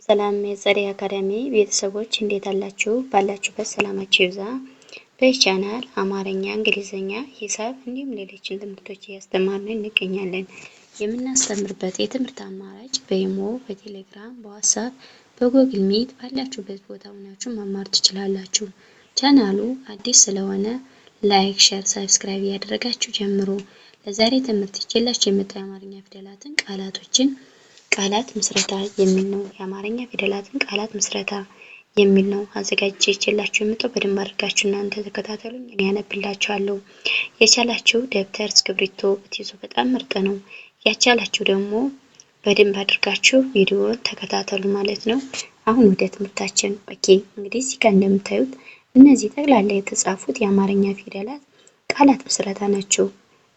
ሰላም የፀደይ አካዳሚ ቤተሰቦች እንዴት አላችሁ? ባላችሁበት ሰላማችሁ ይብዛ። በዚህ ቻናል አማርኛ፣ እንግሊዝኛ፣ ሂሳብ እንዲሁም ሌሎችን ትምህርቶች እያስተማርን እንገኛለን። የምናስተምርበት የትምህርት አማራጭ በኢሞ፣ በቴሌግራም፣ በዋትስአፕ፣ በጎግል ሚት ባላችሁበት ቦታ ሆናችሁ መማር ትችላላችሁ። ቻናሉ አዲስ ስለሆነ ላይክ፣ ሼር፣ ሰብስክራይብ ያደረጋችሁ ጀምሩ። ለዛሬ ትምህርት ይዤላችሁ የመጣው የአማርኛ ፊደላትን ቃላቶችን ቃላት ምስረታ የሚል ነው። የአማርኛ ፊደላትን ቃላት ምስረታ የሚል ነው አዘጋጅቼ ይዤላችሁ የመጣው። በደንብ አድርጋችሁ እናንተ ተከታተሉኝ፣ እኔ ያነብላችኋለሁ። የቻላችሁ ደብተር እስክሪብቶ ብትይዙ በጣም ምርጥ ነው። ያቻላችሁ ደግሞ በደንብ አድርጋችሁ ቪዲዮውን ተከታተሉ ማለት ነው። አሁን ወደ ትምህርታችን። ኦኬ፣ እንግዲህ እዚህ ጋር እንደምታዩት እነዚህ ጠቅላላ የተጻፉት የአማርኛ ፊደላት ቃላት ምስረታ ናቸው።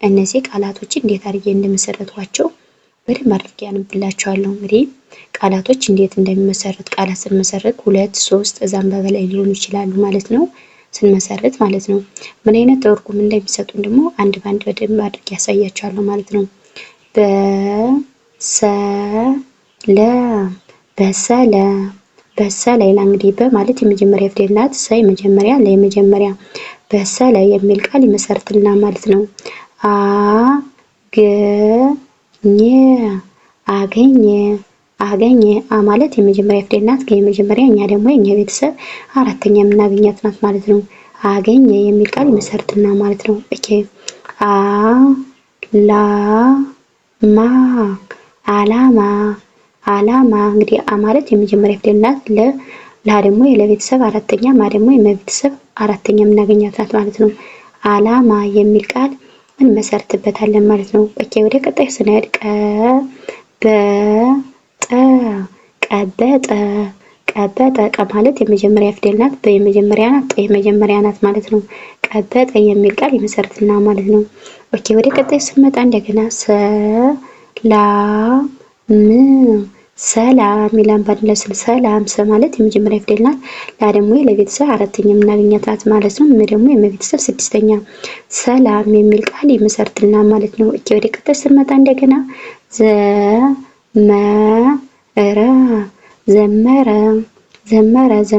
እነዚህ ቃላቶች እንዴት አድርጌ እንደመሰረቷቸው በደንብ አድርጌ ያነብላችኋለሁ። እንግዲህ ቃላቶች እንዴት እንደሚመሰረት ቃላት ስንመሰረት 2 3 እዛም በላይ ሊሆኑ ይችላሉ ማለት ነው። ስንመሰረት ማለት ነው ምን አይነት ትርጉም እንደሚሰጡን ደግሞ አንድ ባንድ በደንብ አድርጌ ያሳያችኋለሁ ማለት ነው። በሰለ በሰለ ይላል። እንግዲህ በማለት የመጀመሪያ ፊደል ናት። ሰ የመጀመሪያ ለየመጀመሪያ በሰለ የሚል ቃል ይመሰርትልናል ማለት ነው። አገኘ ማለት የመጀመሪያ ፊደል ናት። የመጀመሪያ እኛ ደግሞ የኛ ቤተሰብ አራተኛ የምናገኛት ናት ማለት ነው። አገኘ የሚል ቃል ይመሰርትና ማለት ነው። ኦኬ አላማ እንግዲህ ማለት የመጀመሪያ ፊደል ናት። ላ ደግሞ የለቤተሰብ አራተኛ፣ ማ ደግሞ የመቤተሰብ አራተኛ የምናገኛት ናት ማለት ነው። አላማ የሚል ቃል እንመሰርትበታለን ማለት ነው። ኦኬ ወደ ቀጣይ ስንሄድ ቀበጠ ማለት የመጀመሪያ ፊደል ናት። በየመጀመሪያ ናት፣ የመጀመሪያ ናት ማለት ነው። ቀበጠ የሚል ቃል ይመሰርትና ማለት ነው። ኦኬ ወደ ቀጣይ ስንመጣ እንደገና ሰላም ይላል። ባንለስል ሰላም ማለት የመጀመሪያ ፊደል ናት። ላ ደግሞ ለቤተሰብ አራተኛ የምናገኛት ናት ማለት ነው። ደግሞ የመቤተሰብ ስድስተኛ ሰላም የሚል ቃል ይመሰርትና ማለት ነው። ኦኬ ወደ ቀጣይ ስንመጣ እንደገና ዘመረ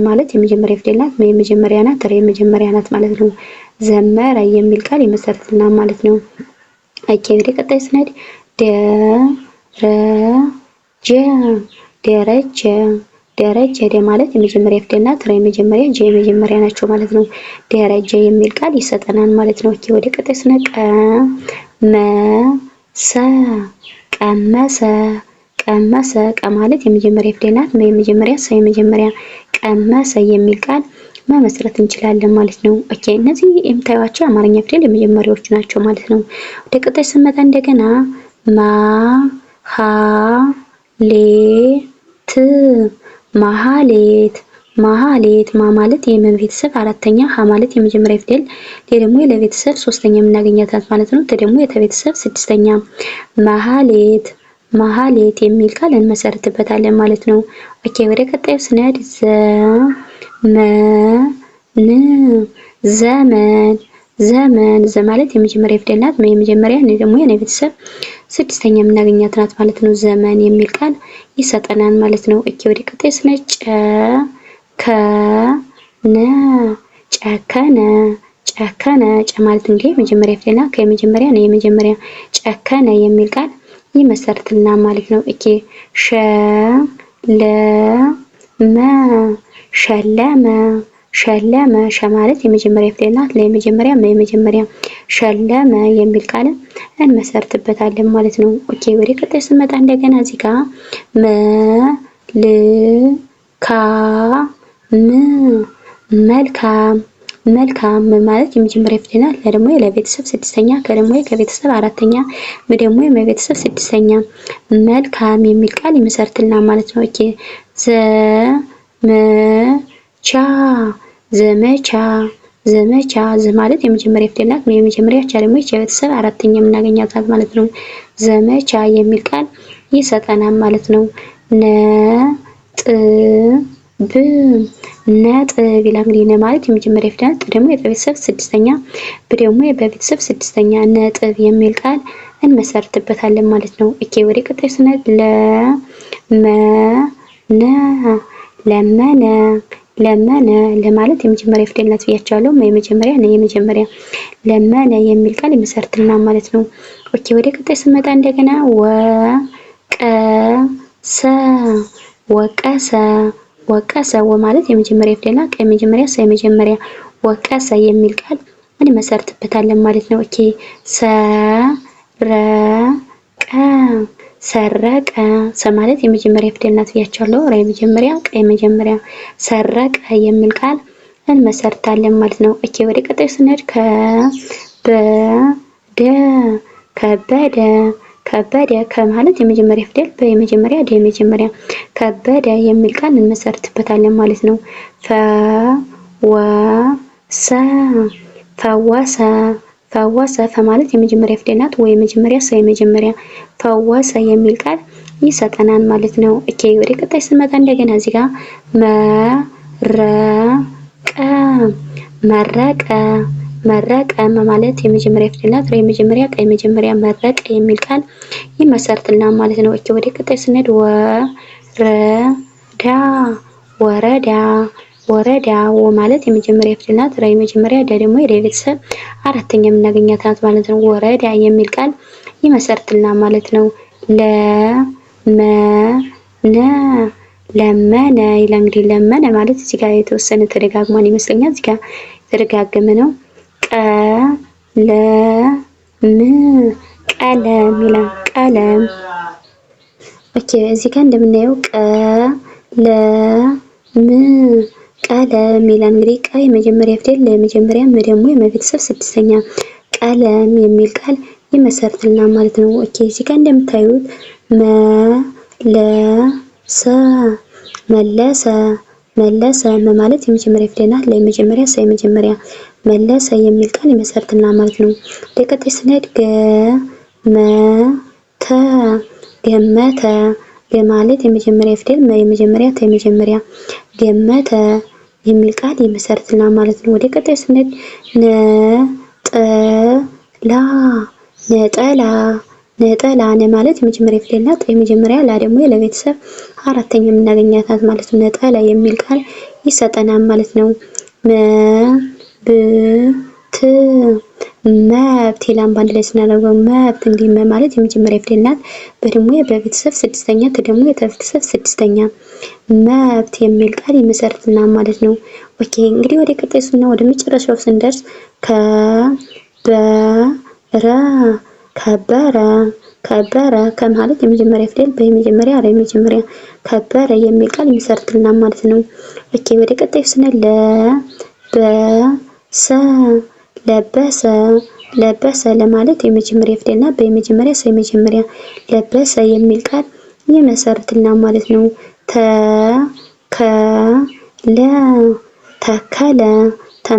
ማለት የመጀመሪያ ፊደል ናት። የመጀመሪያ ናት፣ የመጀመሪያ ናት ማለት ነው። ዘመረ የሚል ቃል ይመሰርትና ማለት ነው። ኦኬ ወደ ቀጣይ ስንሄድ ደረጀ ማለት የመጀመሪያ ፊደል ናት። የመጀመሪያ ጀ የመጀመሪያ ናቸው ማለት ነው። ደረጀ የሚል ቃል ይሰጠናል ማለት ነው። ኦኬ ወደ ቀጣይ ስንሄድ ቀመሰ ማለት የመጀመሪያ ፊደል ናት። የመጀመሪያ ሰ የመጀመሪያ ቀመሰ የሚል ቃል መመስረት እንችላለን ማለት ነው። ኦኬ እነዚህ የምታዩዋቸው የአማርኛ ፊደል የመጀመሪያዎቹ ናቸው ማለት ነው። ወደ ቀጣይ ስንመጣ እንደገና ማህሌት ማለት የመቤተሰብ አራተኛ፣ ሀ ማለት የመጀመሪያ ፊደል፣ ደግሞ ለቤተሰብ ሶስተኛ የምናገኛት ናት ማለት ነው። ደግሞ የተቤተሰብ ስድስተኛ ማህሌት የሚል ቃል እንመሰርትበታለን ማለት ነው። ኦኬ ወደ ቀጣዩ ስንሄድ ዘመን ማለት የመጀመሪያ ፊደል ናት። የመጀመሪያ ደግሞ የቤተሰብ ስድስተኛ የምናገኛት ናት ማለት ነው። ዘመን የሚል ቃል ይሰጠናል ማለት ነው። ኦኬ ወደ ቀጣይ ስንሄድ ጨከነ ማለት እንግዲህ የመጀመሪያ ፊደል ናት። ከየመጀመሪያ ነው የመጀመሪያ ጨከነ የሚል ቃል ይመሰርትልናል ማለት ነው። ኦኬ ሸለመ ማለት የመጀመሪያ ፊደል ናት። ለየመጀመሪያ ሸለመ የሚል ቃል እንመሰርትበታለን ማለት ነው። ኦኬ ወደ ቀጣይ ስንመጣ እንደገና እዚህ ጋር መልካም ማለት የመጀመሪያ ፊደል ናት። ደግሞ ለቤተሰብ ስድስተኛ፣ ከደግሞ ከቤተሰብ አራተኛ፣ ደግሞ የመቤተሰብ ስድስተኛ መልካም የሚል ቃል ይመሰርትልናል ማለት ነው። ኦኬ ዘመቻ ማለት የመጀመሪያ ፊደል ናት። የመጀመሪያ ደግሞ የቤተሰብ አራተኛ የምናገኛት ናት ማለት ነው። ዘመቻ የሚል ቃል ይሰጠናል ማለት ነው። ነጥብ ይላል። እንግዲህ ማለት የመጀመሪያ ፊደል ናት። ደግሞ የቤተሰብ ስድስተኛ፣ ደግሞ የቤተሰብ ስድስተኛ ነጥብ የሚል ቃል እንመሰርትበታለን ማለት ነው። ኦኬ ወደ ቀጣይ ስንሄድ ለመነ ለመነ ለማለት የመጀመሪያ ፊደል ናት ብያቸዋለሁ። የመጀመሪያ ነው የመጀመሪያ ለመነ የሚል ቃል ይመሰርትልናል ማለት ነው። ኦኬ ወደ ቀጣይ ስንመጣ እንደገና ወቀሰ ወቀሰ ወቀሰ ማለት የመጀመሪያ ፊደል ናት። የመጀመሪያ የመጀመሪያ ወቀሰ የሚል ቃል እንመሰርትበታለን ማለት ነው። ኦኬ ሰረቀ ሰረቀ ማለት የመጀመሪያ ፊደል ናት ብያቸዋለሁ። የመጀመሪያ የመጀመሪያ ሰረቀ የሚል ቃል እንመሰርታለን ማለት ነው። ኦኬ ወደ ቀጣይ ስንሄድ ከበደ ከበደ ከማለት የመጀመሪያ ፊደል በየመጀመሪያ የመጀመሪያ ከበደ የሚል ቃል እንመሰርትበታለን ማለት ነው። ፈወሰ ፈወሰ ማለት የመጀመሪያ ፊደል ናት ወይ የመጀመሪያ የመጀመሪያ ፈወሰ የሚል ቃል ይሰጠናል ማለት ነው። ኦኬ ወደ ቀጣይ ስንመጣ እንደገና እዚህ ጋር መረቀ መረቀ ማለት የመጀመሪያ ፊደል ናት። የመጀመሪያ የመጀመሪያ መረቀ የሚል ቃል ይመሰርትልናል ማለት ነው። ኦኬ ወደ ቀጣይ ስንሄድ ወረዳ ወረዳ ማለት የመጀመሪያ ፊደል ናት። የመጀመሪያ ደግሞ የቤተሰብ አራተኛ የምናገኛት ናት ማለት ነው። ወረዳ የሚል ቃል ይመሰርትልናል ማለት ነው። ለመነ ይላል። እንግዲህ ለመነ ማለት እዚህ ጋር የተወሰነ ተደጋግሟን ይመስለኛል። እዚህ ጋር የተደጋገመ ነው። ቀለም ይላል። ቀለም ኦኬ እዚህ ጋር እንደምናየው ቀለም ይላል። እንግዲህ ቀ የመጀመሪያ ፊደል ለመጀመሪያ ደግሞ የመቤተሰብ ስድስተኛ ቀለም የሚል ቃል ይመሰርትልናል ማለት ነው። ኦኬ እዚህ ጋር እንደምታዩት መለሰ ማለት የመጀመሪያ ፊደል ናት። ለመጀመሪያ የመጀመሪያ መለሰ የሚል ቃል ይመሰርትልናል ማለት ነው። ለቀጣይ ስንሄድ ገመተ ማለት የመጀመሪያ ፊደል የመጀመሪያ የመጀመሪያ ገመተ የሚል ቃል ይመሰርትልናል ማለት ነው። ወደ ቀጣይ ስንሄድ ነጠላ ማለት የመጀመሪያ ፊደል ናት። የመጀመሪያ ላ ደግሞ ለቤተሰብ አራተኛ የምናገኛት ናት ማለት ነው። ነጠላ የሚል ቃል ይሰጠናል ማለት ነው። መብት ይላል። በአንድ ላይ ስናደርገው መብት እንግዲህ ማለት የመጀመሪያ ፊደል ናት። በደግሞ በቤተሰብ ስድስተኛ ደግሞ የቤተሰብ ስድስተኛ መብት የሚል ቃል ይመሰርትልናል ማለት ነው። ኦኬ እንግዲህ ወደ ቀጣይ ወደ መጨረሻው ስንደርስ ከበረ ከማለት የመጀመሪያ ፊደል በየመጀመሪያ የመጀመሪያ ከበረ የሚል ቃል ይመሰርትልናል ማለት ነው። ኦኬ ወደ ቀጣይ ስንል ለበሰ ለማለት የመጀመሪያ ፊደል ናት። በየመጀመሪያ የመጀመሪያ ለበሰ የሚል ቃል ይመሰርትልናል ማለት ነው። ተከለ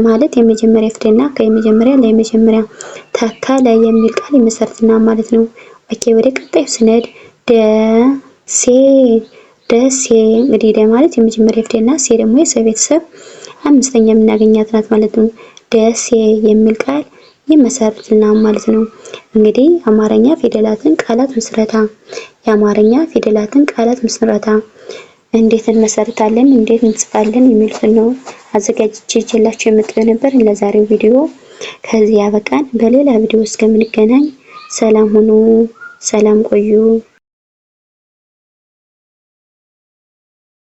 ማለት የመጀመሪያ ፊደል ናት። ከየመጀመሪያ ለየመጀመሪያ ተከለ የሚል ቃል ይመሰርትልናል ማለት ነው። ኦኬ ወደ ቀጣዩ ስንሄድ ደሴ እንግዲህ ማለት የመጀመሪያ ፊደል ናት። ሴ ደግሞ የሰ ቤተሰብ አምስተኛ የምናገኛት ናት ማለት ነው። ደሴ የሚል ቃል ይመሰርትልናል ማለት ነው። እንግዲህ አማርኛ ፊደላትን ቃላት ምስረታ የአማርኛ ፊደላትን ቃላት ምስረታ እንዴት እንመሰርታለን እንዴት እንጽፋለን የሚሉትን ነው አዘጋጅቼ ይዤላችሁ የመጣሁ ነበር። ለዛሬው ቪዲዮ ከዚህ ያበቃን። በሌላ ቪዲዮ እስከምንገናኝ ሰላም ሁኑ፣ ሰላም ቆዩ።